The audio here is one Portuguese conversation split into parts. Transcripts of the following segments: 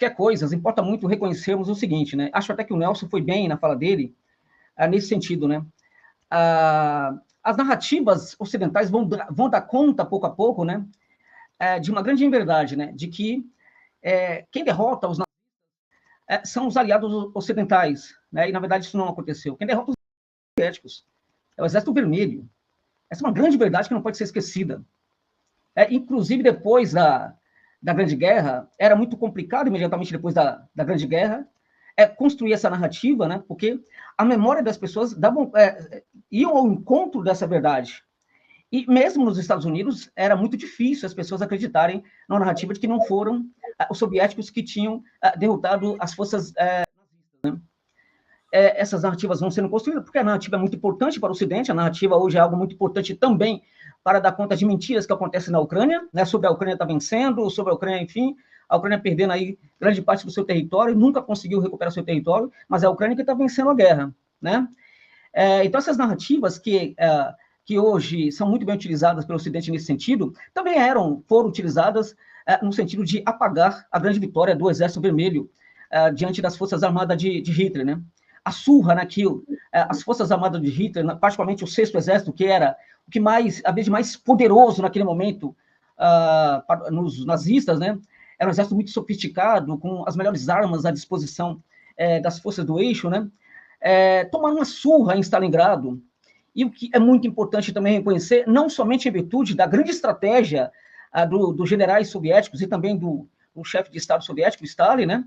qualquer coisa, importa muito reconhecermos o seguinte, né? Acho até que o Nelson foi bem na fala dele, nesse sentido, né? As narrativas ocidentais vão dar conta, pouco a pouco, né? De uma grande verdade, né? De que quem derrota os são os aliados ocidentais, né? E, na verdade, isso não aconteceu. Quem derrota os soviéticos é o Exército Vermelho. Essa é uma grande verdade que não pode ser esquecida. Inclusive, depois da Grande Guerra, era muito complicado, imediatamente depois da Grande Guerra, construir essa narrativa, né? Porque a memória das pessoas iam ao encontro dessa verdade. E mesmo nos Estados Unidos, era muito difícil as pessoas acreditarem na narrativa de que não foram os soviéticos que tinham derrotado as forças nazistas, né? Essas narrativas vão sendo construídas, porque a narrativa é muito importante para o Ocidente, a narrativa hoje é algo muito importante também para dar conta de mentiras que acontecem na Ucrânia, né, sobre a Ucrânia estar vencendo, sobre a Ucrânia, enfim, a Ucrânia perdendo aí grande parte do seu território, nunca conseguiu recuperar seu território, mas é a Ucrânia que está vencendo a guerra, né? Então, essas narrativas que hoje são muito bem utilizadas pelo Ocidente nesse sentido, também foram utilizadas no sentido de apagar a grande vitória do Exército Vermelho diante das Forças Armadas de Hitler, né? A surra naquilo, as Forças Armadas de Hitler, particularmente o Sexto Exército, que era o que mais, a vez mais poderoso naquele momento nos nazistas, né? Era um exército muito sofisticado, com as melhores armas à disposição das forças do eixo, né? Tomaram uma surra em Stalingrado, e o que é muito importante também reconhecer, não somente em virtude da grande estratégia dos generais soviéticos e também do chefe de Estado soviético, Stalin, né?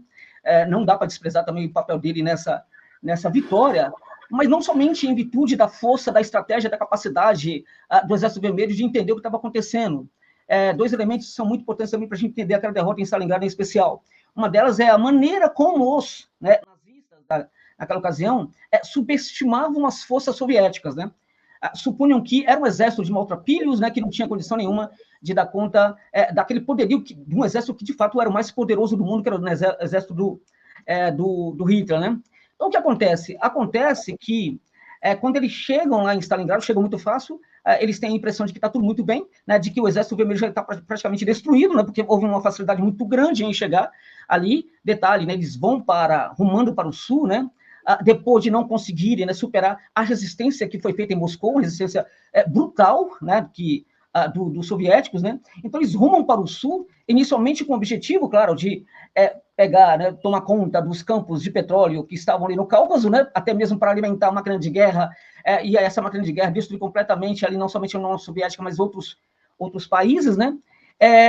Não dá para desprezar também o papel dele nessa vitória, mas não somente em virtude da força, da estratégia, da capacidade do Exército Vermelho de entender o que estava acontecendo. Dois elementos que são muito importantes também para a gente entender aquela derrota em Stalingrado em especial. Uma delas é a maneira como os nazistas, naquela ocasião, subestimavam as forças soviéticas, né? Supunham que era um exército de maltrapilhos, né, que não tinha condição nenhuma de dar conta daquele poderio de um exército que, de fato, era o mais poderoso do mundo, que era o exército do Hitler, né? Então, o que acontece? Acontece que, quando eles chegam lá em Stalingrado, chegam muito fácil, eles têm a impressão de que está tudo muito bem, né, de que o Exército Vermelho já está praticamente destruído, né, porque houve uma facilidade muito grande em chegar ali. Detalhe, né, eles vão rumando para o sul, né, depois de não conseguirem, né, superar a resistência que foi feita em Moscou, uma resistência brutal, né, dos soviéticos, né? Então eles rumam para o sul, inicialmente com o objetivo, claro, de pegar, né, tomar conta dos campos de petróleo que estavam ali no Cáucaso, né, até mesmo para alimentar a máquina de guerra, e essa máquina de guerra destruir completamente ali não somente a União Soviética, mas outros países, né?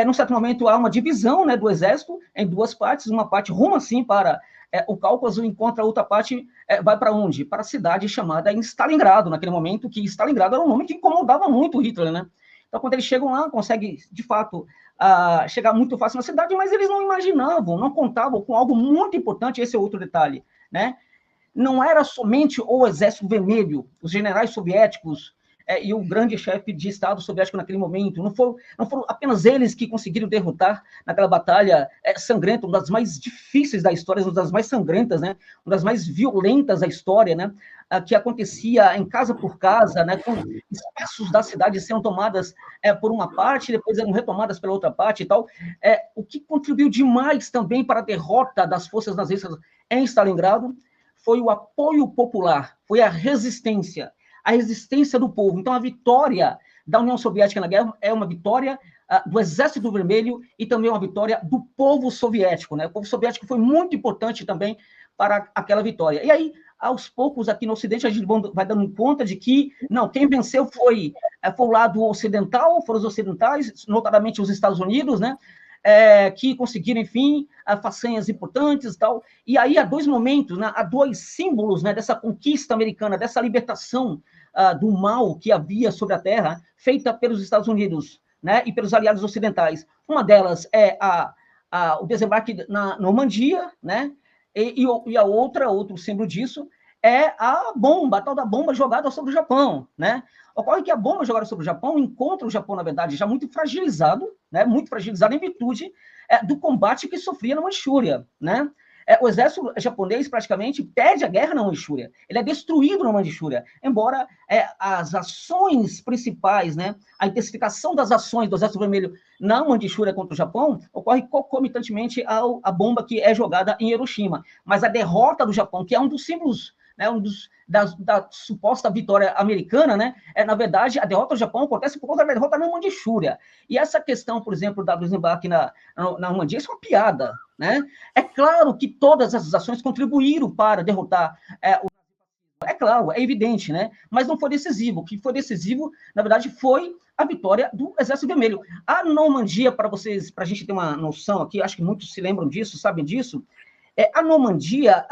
Num certo momento há uma divisão, né, do exército em duas partes, uma parte ruma assim para o Cáucaso, enquanto a outra parte vai para onde? Para a cidade chamada Stalingrado, naquele momento, que Stalingrado era um nome que incomodava muito o Hitler, né? Então, quando eles chegam lá, conseguem, de fato, chegar muito fácil na cidade, mas eles não imaginavam, não contavam com algo muito importante, esse é outro detalhe, né? Não era somente o Exército Vermelho, os generais soviéticos e o grande chefe de Estado soviético naquele momento, não foram apenas eles que conseguiram derrotar naquela batalha sangrenta, uma das mais difíceis da história, uma das mais sangrentas, né? Uma das mais violentas da história, né? Que acontecia em casa por casa, né? Com espaços da cidade sendo tomadas por uma parte, depois eram retomadas pela outra parte e tal. O que contribuiu demais também para a derrota das forças nazistas em Stalingrado foi o apoio popular, foi a resistência do povo. Então, a vitória da União Soviética na guerra é uma vitória do Exército Vermelho e também uma vitória do povo soviético, né? O povo soviético foi muito importante também para aquela vitória. E aí, aos poucos, aqui no Ocidente, a gente vai dando conta de que, não, quem venceu foi o lado ocidental, foram os ocidentais, notadamente os Estados Unidos, né? Que conseguiram, enfim, façanhas importantes e tal. E aí há dois momentos, né? Há dois símbolos, né, dessa conquista americana, dessa libertação do mal que havia sobre a Terra, feita pelos Estados Unidos, né, e pelos aliados ocidentais. Uma delas é o desembarque na Normandia, né, e a outro símbolo disso é a tal da bomba jogada sobre o Japão, né? Ocorre que a bomba jogada sobre o Japão encontra o Japão, na verdade, já muito fragilizado, né? Muito fragilizado em virtude do combate que sofria na Manchúria, né? o exército japonês praticamente perde a guerra na Manchúria, ele é destruído na Manchúria, embora as ações principais, né, a intensificação das ações do Exército Vermelho na Manchúria contra o Japão ocorre concomitantemente à bomba que é jogada em Hiroshima, mas a derrota do Japão, que é um dos símbolos, né, da suposta vitória americana, né, na verdade, a derrota do Japão acontece por conta da derrota na Manchúria. E essa questão, por exemplo, do desembarque na Normandia, isso é uma piada, né? É claro que todas essas ações contribuíram para derrotar é claro, é evidente, né? Mas não foi decisivo. O que foi decisivo, na verdade, foi a vitória do Exército Vermelho. A Normandia, para a gente ter uma noção aqui, acho que muitos se lembram disso, sabem disso, a Normandia,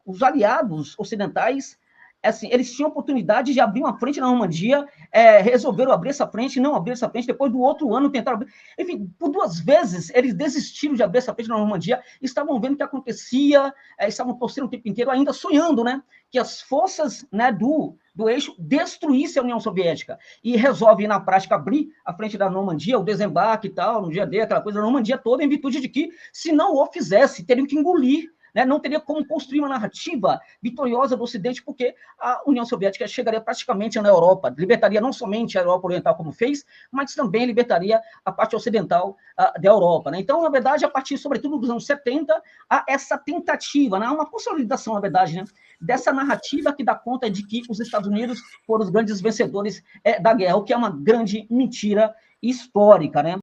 os aliados ocidentais, assim, eles tinham oportunidade de abrir uma frente na Normandia, resolveram abrir essa frente, não abrir essa frente, depois do outro ano tentaram abrir. Enfim, por 2 vezes eles desistiram de abrir essa frente na Normandia, estavam vendo o que acontecia, estavam torcendo o tempo inteiro, ainda sonhando, né, que as forças, né, do eixo destruíssem a União Soviética, e resolve, na prática, abrir a frente da Normandia, o desembarque e tal, no dia D, aquela coisa da Normandia toda, em virtude de que, se não o fizesse, teriam que engolir, né, não teria como construir uma narrativa vitoriosa do Ocidente, porque a União Soviética chegaria praticamente na Europa, libertaria não somente a Europa Oriental, como fez, mas também libertaria a parte ocidental da Europa, né? Então, na verdade, a partir, sobretudo, dos anos 70, há essa tentativa, né, uma consolidação, na verdade, né, dessa narrativa que dá conta de que os Estados Unidos foram os grandes vencedores da guerra, o que é uma grande mentira histórica, né?